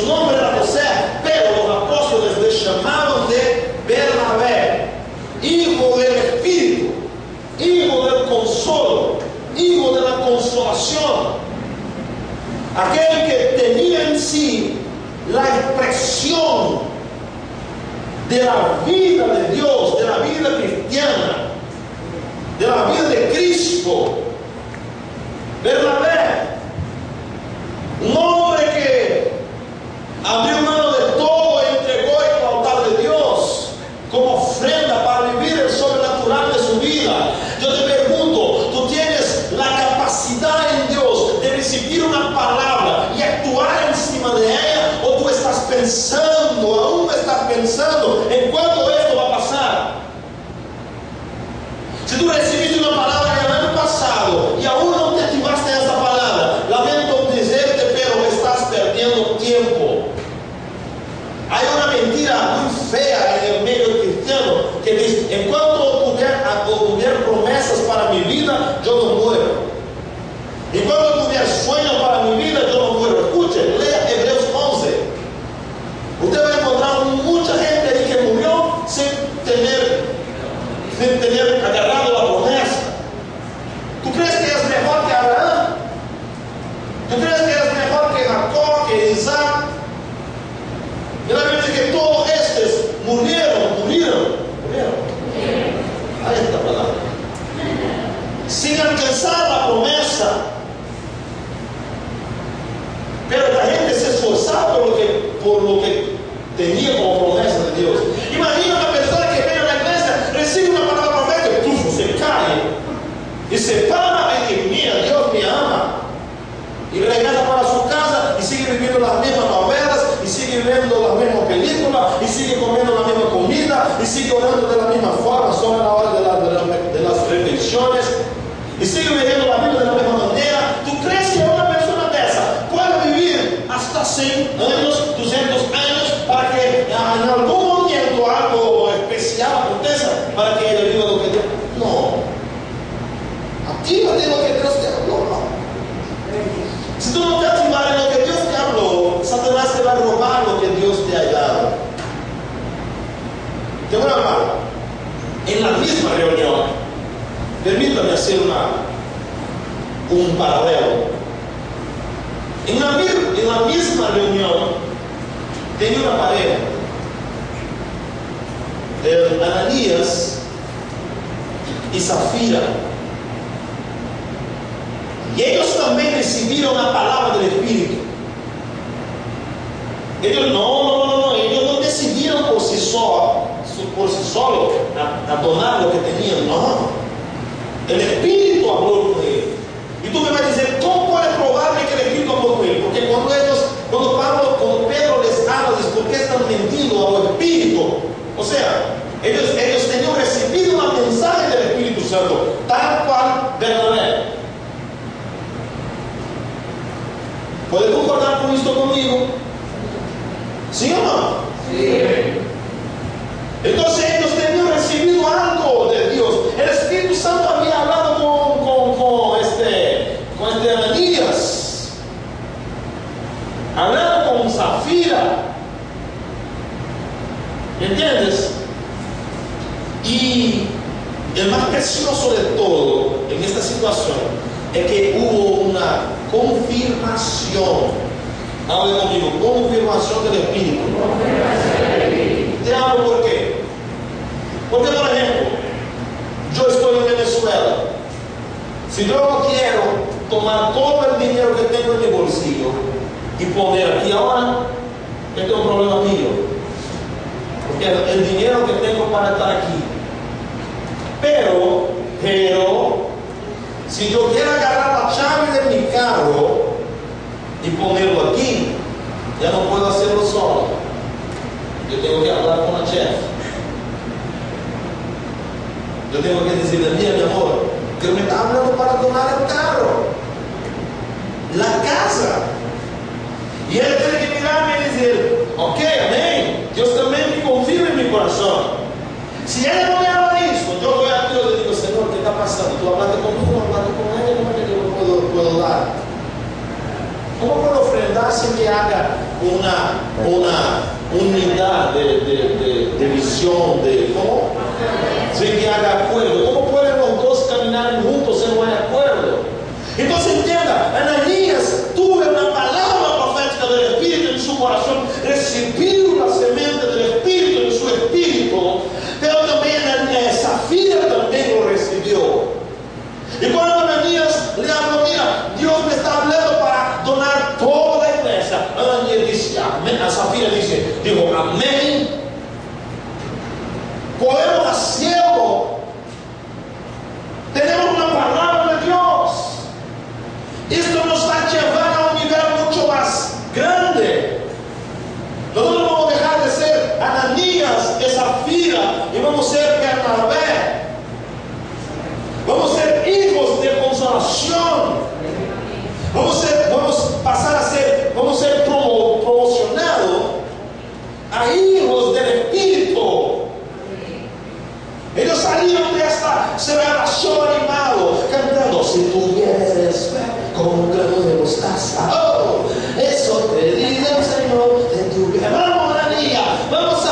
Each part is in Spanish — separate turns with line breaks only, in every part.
su nombre era José, pero los apóstoles le llamaban de Bernabé, hijo del Espíritu, hijo del consolo, hijo de la consolación, aquel que tenía en sí la expresión de la vida de Dios, de la vida cristiana, de la vida de Cristo. Bernabé, un hombre que abrió mano de todo y entregó en el altar de Dios como ofrenda para vivir el sobrenatural de su vida. Yo te pregunto, ¿tú tienes la capacidad en Dios de recibir una palabra y actuar encima de ella? ¿O tú estás pensando, aún estás pensando en cuándo esto va a pasar? Si tú recibiste una palabra el año pasado y aún no te activaste a esa palabra, lamento decirte, pero estás perdiendo tiempo. Hay una mentira muy fea en el medio cristiano que dice: en cuanto hubiera promesas para mi vida, yo no muero. En cuanto tuviera sueños para mi vida, yo no muero. Escuche, lea Hebreos 11. Usted va a encontrar mucha gente ahí que murió sin tener agarrado la promesa. ¿Tú crees que es mejor que Abraham? ¿Tú crees que es mejor que Jacob, que Isaac? Y la Biblia dice que todos estos murieron. Ahí está la palabra. Sin alcanzar la promesa. Pero la gente se esforzaba por lo que tenía como promesa de Dios. Imagina una persona que viene a la iglesia, recibe una palabra profética, se cae y se para y dice: mira, Dios me ama. Y regresa para su casa y sigue viviendo las mismas novelas, y sigue viendo las mismas películas, y sigue comiendo la misma comida, y sigue orando de la misma forma, solo a la hora de las reflexiones, y sigue viviendo la Biblia de la misma manera. ¿Tú crees que una persona de esa puede vivir hasta 100 años, 200 años, para que en algún momento algo especial aconteça para que ella viva lo que Dios? No. Actívate lo que Dios te habló. Si tú no te activas en lo que Dios te habló, Satanás te va a robar lo que Dios te ha dado. Te voy a hablar. En la misma reunión, permítame hacer un paralelo. En la misma reunión, tenía una pareja, Ananías y Zafira. Y ellos también recibieron la palabra del Espíritu. Ellos no decidieron por sí solos a donar lo que tenían. No. El Espíritu habló con ellos. Y tú me vas a decir: ¿cómo puedes probarme que el Espíritu habló con ellos? Porque cuando Pedro les habla, dice: ¿por qué están mentindo al Espíritu? O sea, ellos tenían recibido la mensaje del Espíritu Santo, tal cual Bernabé. ¿Puede concordar con esto conmigo? ¿Sí o no? Sí. Entonces ellos tenían recibido algo de Dios. El Espíritu Santo había hablado con este Ananías, hablando con Zafira. ¿Entiendes? Y el más precioso de todo en esta situación es que hubo una confirmación. Hable conmigo: confirmación del Espíritu. Te hablo por qué. Porque, por ejemplo, yo estoy en Venezuela. Si yo quiero tomar todo el dinero que tengo en mi bolsillo y poner aquí ahora, este es un problema mío. Porque el dinero que tengo para estar aquí. Pero, si yo quiero agarrar la llave de mi carro y ponerlo aquí, ya no puedo hacerlo solo. Yo tengo que hablar con la chef. Yo tengo que decirle: mira, mi amor, que me está hablando para donar el carro, la casa. Y él tiene que mirarme y decir: ok, amén, Dios también me confirma en mi corazón. Si ella no me habla eso, yo voy a Dios y le digo: Señor, ¿qué está pasando? Tú hablaste conmigo, hablaste con ella, ¿cómo es que yo puedo dar? ¿Cómo puedo ofrendar verdad sin que haga una unidad de visión, ¿cómo? Sin que haga acuerdo. ¿Cómo pueden los dos caminar juntos si no hay acuerdo? Entonces entienda, Ananías tuvo una palabra profética del Espíritu en su corazón, recibió la semente del Espíritu en su espíritu, pero también Zafira también lo recibió. Y cuando Ananías le habló, mira, Dios me está hablando para donar toda la iglesia, Ananías dice, amén. A Zafira dijo, amén. Podemos hacerlo. Tenemos una palabra de Dios. Esto nos va a llevar a un nivel mucho más grande. Nosotros no vamos a dejar de ser Ananías y Zafira y vamos a ser Bernabé. Vamos a ser hijos de consolación. Vamos a ser promocionados a hijos del Espíritu. Ellos salieron de esta celebración animado, cantando, si tuvieres fe como un grano de mostaza, oh, eso te dice el Señor de tu vida. Vamos, Ananías, vamos a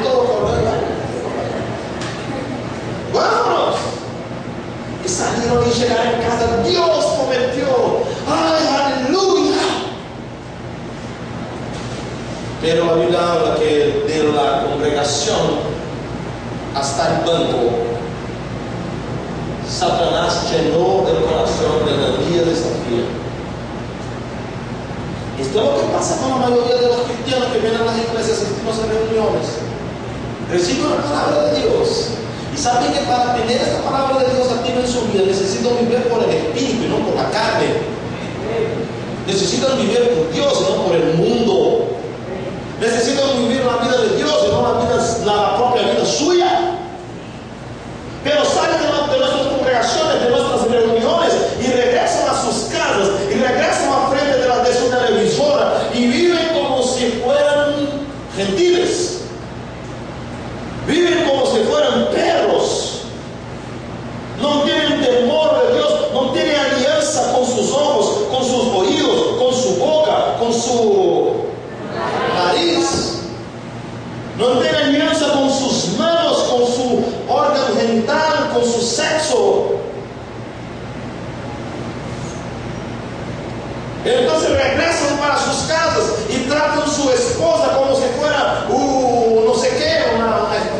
todo correr. Vámonos. Y salieron y llegaron en casa. Dios prometió. ¡Ay, aleluya! Pero la Biblia habla que de la congregación hasta el banco, Satanás llenó el corazón de Ananías y Zafira. Esto es lo que pasa con la mayoría de los cristianos que vienen a las iglesias, asistimos a reuniones, reciben la palabra de Dios y saben que para tener esta palabra de Dios activa en su vida necesitan vivir por el Espíritu y no por la carne. Necesitan vivir por Dios y no por el mundo. Necesitan vivir la vida de Dios y no la propia vida suya. Pero salen de nuestras congregaciones, de nuestras reuniones y regresan a sus casas y regresan a frente de su televisora y viven como si fueran gentiles. Viven como si fueran perros. No tienen temor de Dios, no tienen alianza con sus ojos, con sus oídos, con su boca, con su nariz. No tiene alianza con sus manos, con su órgano genital, con su sexo. Entonces regresan para sus casas y tratan a su esposa como si fuera no sé qué,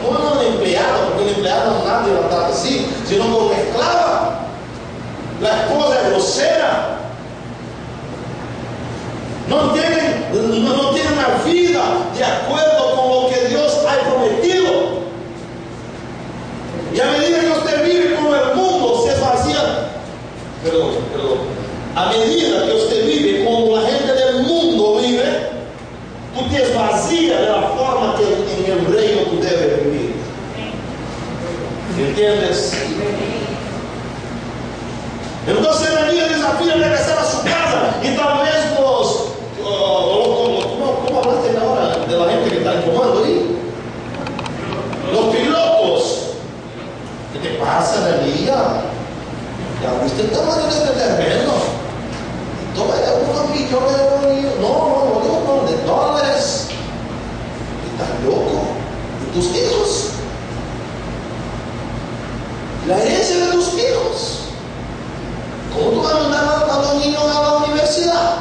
no una empleada, porque una empleada nadie la trata así, sino como una esclava. La esposa es grosera. No tienen una vida de acuerdo con lo que Dios ha prometido. Y a medida que usted vive como el mundo, se vacía. Perdón. A medida que usted vive como la gente del mundo vive, tú te esvacías de la forma que en el reino tú debes vivir. ¿Entiendes? Entonces Ananías desafía a regresar a su casa y tal vez ¿cómo hablaste ahora de la gente que está en comando ahí? Los pilotos. ¿Qué te pasa, Ananías? ¿Ya viste el tamaño de este terreno? Toma unos millones de dólares. ¿Estás loco? ¿Y tus hijos? La herencia de tus hijos. ¿Cómo tú vas a mandar a los niños a la universidad?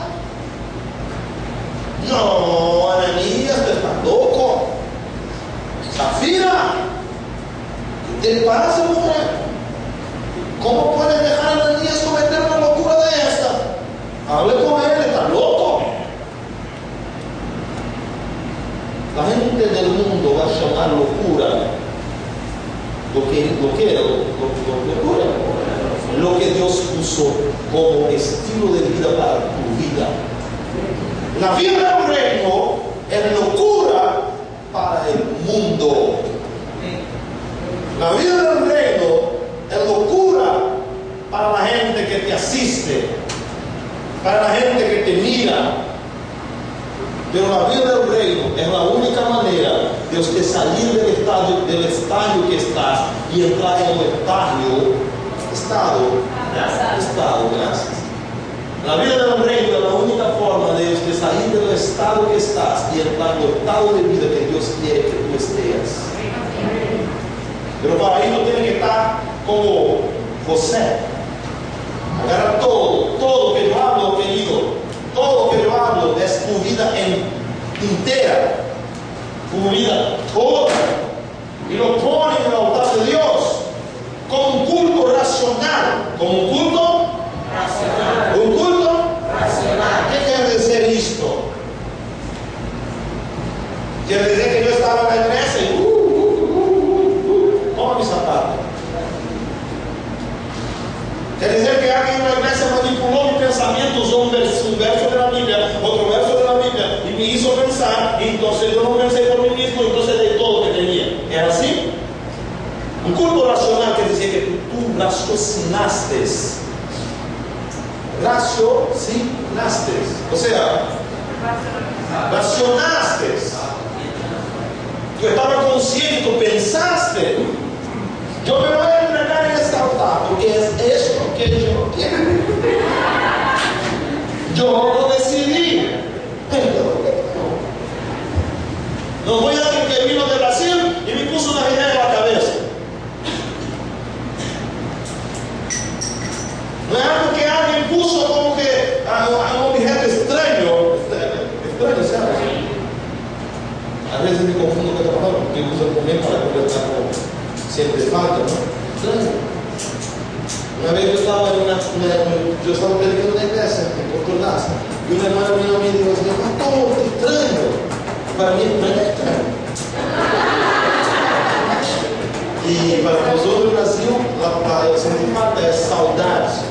No, Ananías, te estás loco. Zafira, ¿qué te pasa, mujer? ¿Cómo puedes dejar a Ananías cometer una locura de esta? Hable con él, está loco. La gente del mundo va a llamar locura lo que Dios puso como estilo de vida para tu vida. La vida del reino es locura para el mundo. La vida del reino es locura para la gente que te asiste, para la gente que te mira. Pero la vida del reino es la única manera de usted salir del estadio que estás y entrar en un estado, gracias. La vida del reino es la única forma de salir del estado que estás y entrar en el estado de vida que Dios quiere que tú estés. Pero para ello tienes que estar como José. Agarra todo que yo hablo, querido. Todo que yo hablo es tu vida entera. Tu vida toda. Y lo pone en el altar de Dios. Como un culto racional. Como un culto racional. Un culto racional. ¿Qué quiere decir esto? Quiere decir que yo estaba en la iglesia y toma mi zapato. Quiere decir que alguien en la iglesia manipuló mi pensamiento, usó un verso de la Biblia, otro verso de la Biblia, y me hizo pensar, y entonces yo no pensé por mí mismo, entonces de todo lo que tenía. ¿Era así? Un culto racional quiere decir que tú raciocinaste. Raciocinaste. O sea, racionaste. Tú estabas consciente, tú pensaste. Yo me voy a entregar en este altar porque es esto que yo quiero. Yo lo decidí. No voy a decir que vino de Brasil y me puso una idea en la cabeza. No es algo que alguien puso como que a un objeto extraño. Extraño, ¿sabes? A veces me confundo con esta palabra porque uso el momento para conversar con siempre falta, ¿no? Extraño. Una vez yo estaba predicando en una iglesia en Portugal y una hermana vino a mí y dijo así, pastor, qué extraño. Para mí no es extraño. Y para nosotros en Brasil, la palabra sentir falta es saudade.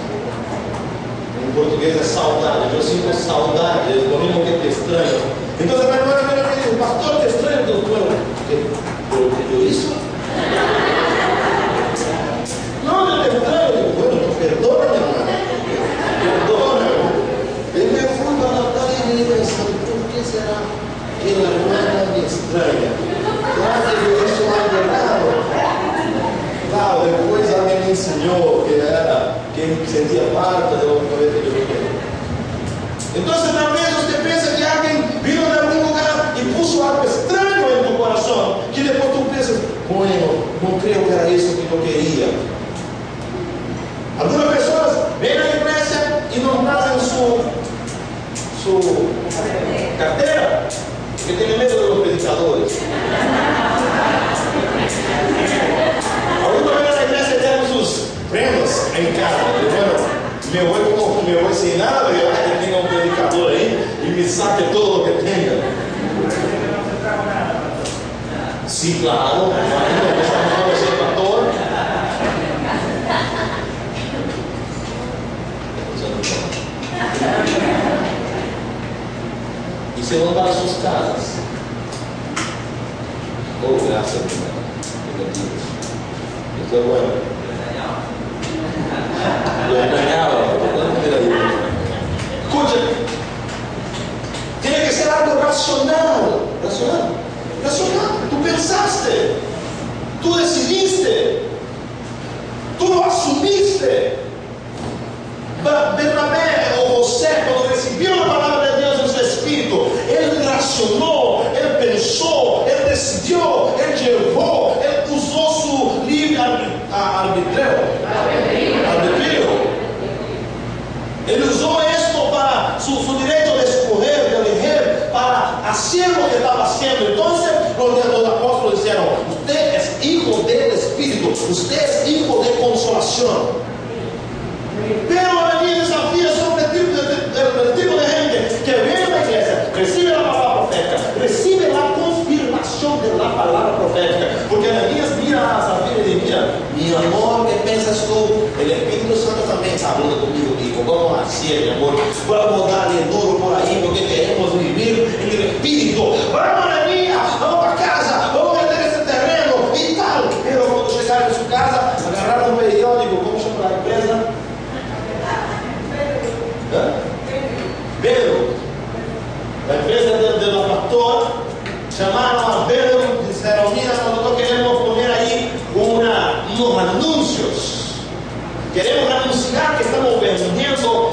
En portugués es saudade. Yo siento saudade, es lo mismo que te extraño. Entonces la hermana vino a mí y dijo, pastor, te extraño. ¿Pero yo hizo? No, yo te extraño. Digo, bueno, perdóname, hermano. Perdóname. Y me fui para la tarde y me pensando, ¿por qué será que la hermana me extraña? Claro que yo hice algo errado. Claro, después alguien me enseñó que sentía parte de lo que yo quería. Entonces, tal vez usted piensa que alguien vino de algún lugar y puso algo extraño en tu corazón, que después tú piensas, bueno, no creo que era eso que yo quería. Algunas personas ven a la iglesia y no hacen su cartera, que tienen miedo de los predicadores. Algunos ven a la iglesia y tienen sus prendas en casa. Y bueno, me voy sin nada, pero que tenga un predicador ahí y me saque todo lo que tenga. Sí, claro, imagino que estamos con el pastor. Y se van para sus casas. Oh, gracias, esto es bueno. Lo engañaba. Escucha, tiene que ser algo racional. Tú pensaste, tú decidiste, tú lo asumiste. Bernabé o José, cuando recibió la palabra de Dios en su espíritu, él racionó, él pensó, él decidió, él llevó, él usó su libre arbitrio. Él usó esto para su derecho de escoger, de elegir, para hacer lo que estaba haciendo. Entonces los apóstoles dijeron, usted es hijo del Espíritu, usted es hijo de consolación. Pero la vida desafía sobre el tipo de gente que viene a la iglesia, recibe la palabra profética, recibe la confirmación de la palabra profética. Porque Ananías mira a Zafira y dice, mira, mi amor, ¿qué piensas tú? El Espíritu Santo también está hablando conmigo, hijo. Vamos a hacer, mi amor. Vamos a darle duro por ahí porque queremos vivir en el Espíritu. Vamos, Ananías, vamos para casa, vamos a vender este terreno y tal. Pero cuando llegaron a su casa, agarraron un periódico, ¿cómo se llama la empresa? Pedro, la empresa del pastor, llamaron a Pedro y dijeron, mira, nosotros queremos poner ahí unos anuncios. Queremos anunciar que estamos vendiendo,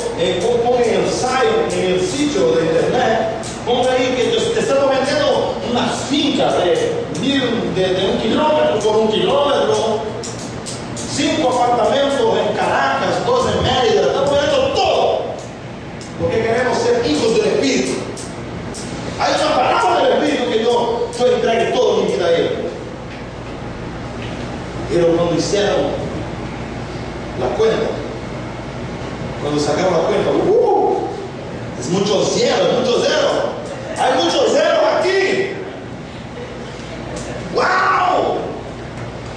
pongan ensayo en el sitio de internet, Ponga ahí que te estamos vendiendo unas fincas de 1 kilómetro por 1 kilómetro, 5 apartamentos en Caracas, 2 en Mérida, estamos vendiendo todo, porque queremos ser hijos del Espíritu. Hay una palabra del Espíritu que yo entregué toda mi vida a Él. Pero cuando hicieron la cuenta, cuando sacaron la cuenta, es mucho cero, es mucho cero. Hay muchos ceros aquí. ¡Wow!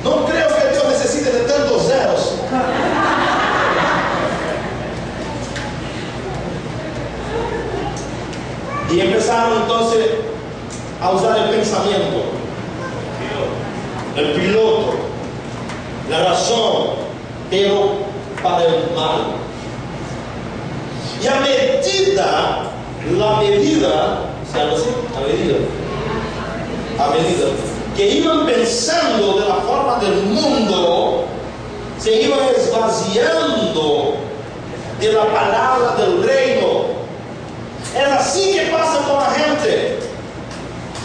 No creo que Dios necesite de tantos ceros. Y empezaron entonces a usar el pensamiento, el piloto, la razón, pero para el mal. Y a medida que iban pensando de la forma del mundo, se iban esvaziando de la palabra del reino. Es así que pasa con la gente.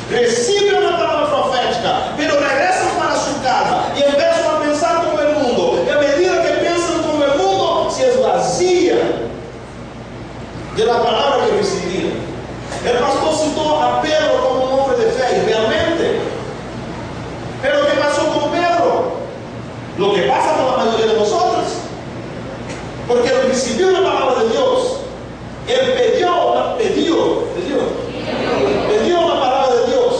Reciben una palabra profética, pero regresan para su casa y empiezan a pensar como el mundo. Y a medida que piensan como el mundo, se esvazían de la palabra que recibieron. El pastor citó a Pedro como un hombre de fe, y realmente. Pero ¿qué pasó con Pedro? Lo que pasa con la mayoría de nosotros. Porque él recibió la palabra de Dios. Él pidió la palabra de Dios.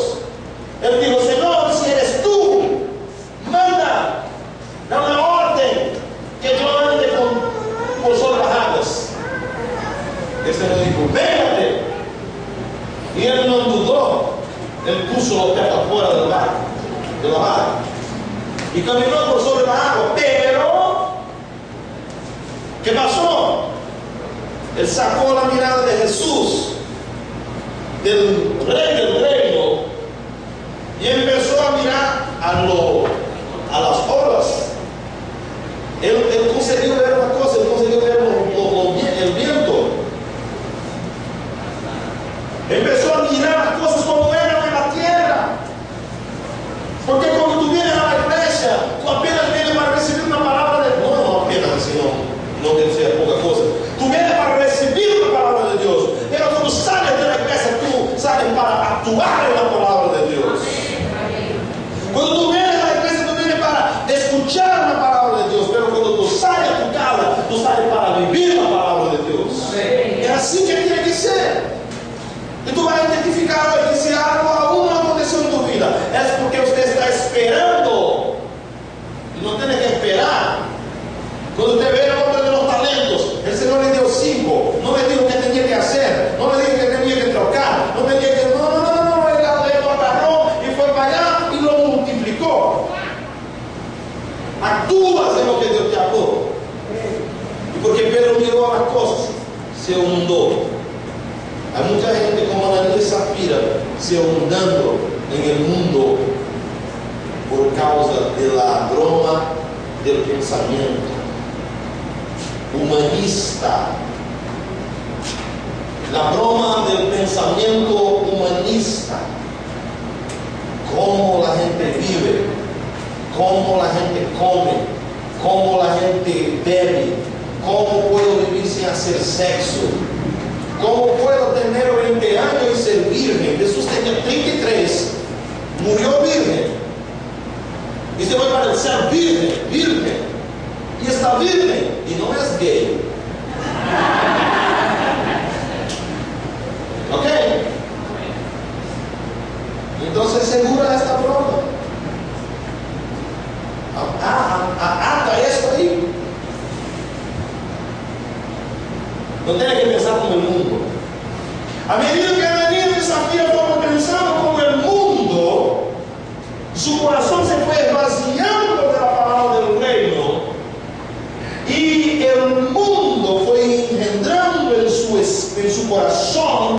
Él dijo: Señor, si eres tú, manda, da una orden que yo ande por sobre las aguas. El Señor dijo: véngate. Y él no dudó. Él puso los pies afuera de la barca y caminó por sobre la agua. Pero ¿qué pasó? Él sacó la mirada de Jesús, del rey del reino, y empezó a mirar a las olas. Él consiguió ver una cosa, él consiguió ver el viento. Empezó a mirar las cosas como eran en la tierra. Porque cuando tú vienes a la iglesia, tú apenas vienes para recibir una palabra de Dios. No apenas, sino no debe ser poca cosa. Tú vienes para recibir la palabra de Dios. Pero cuando sales de la iglesia, tú sales para actuar en la palabra de Dios. Cuando tú vienes a la iglesia, tú vienes para escuchar la palabra de Dios. Pero cuando tú sales a tu casa, tú sales para vivir la palabra de Dios. Es así que tiene que ser. Y tú vas a identificar hoy que si algo aún no aconteció en tu vida, es porque usted está esperando. Y no tiene que esperar. Cuando usted ve el hombre de los talentos, el Señor le dio 5. No le dijo que tenía que hacer. No le dijo que tenía que trocar. No le dijo que no. Él lo agarró y fue para allá y lo multiplicó. Actúas en lo que Dios te habló. Y porque Pedro miró a las cosas, se hundó. Hay mucha gente como Ananías y Zafira se hundando en el mundo por causa de la broma del pensamiento humanista. La broma del pensamiento humanista. Cómo la gente vive, cómo la gente come, cómo la gente bebe, cómo puedo vivir sin hacer sexo. ¿Cómo puedo tener 20 años y ser virgen? Jesús tenía 33, murió virgen. Y se va para el ser virgen. Y está virgen. Y no es gay. ¿Ok? Entonces segura esta broma. Ata eso ahí. No tiene que pensar como el mundo. A medida